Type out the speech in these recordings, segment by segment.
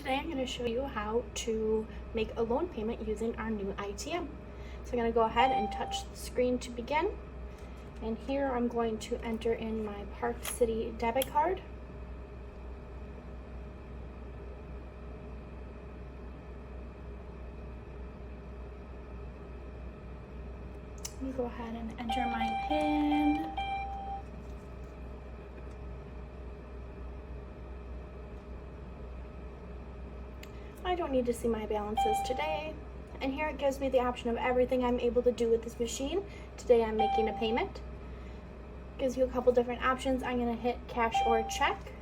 Today I'm going to show you how to make a loan payment using our new ITM. So I'm going to go ahead and touch the screen to begin. And here I'm going to enter in my Park City debit card. Let me go ahead and enter my PIN. I don't need to see my balances today. And here it gives me the option of everything I'm able to do with this machine. Today I'm making a payment. Gives you a couple different options. I'm going to hit cash or check.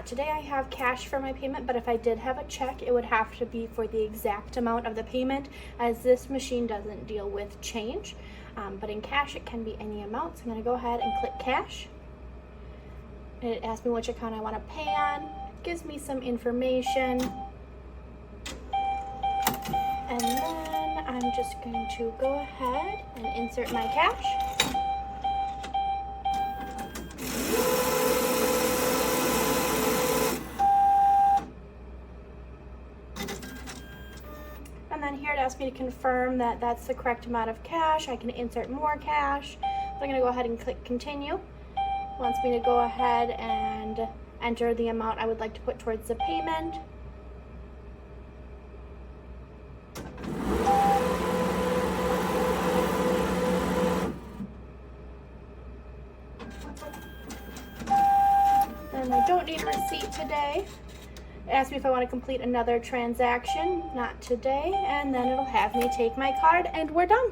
Today I have cash for my payment, but if I did have a check, it would have to be for the exact amount of the payment, as this machine doesn't deal with change. But in cash, it can be any amount. So I'm going to go ahead and click cash. And it asks me which account I want to pay on. Gives me some information. And then I'm just going to go ahead and insert my cash. And then here it asks me to confirm that that's the correct amount of cash. I can insert more cash. So I'm going to go ahead and click continue. It wants me to go ahead and enter the amount I would like to put towards the payment. And I don't need a receipt today. It asks me if I want to complete another transaction. Not today. And then it'll have me take my card and we're done.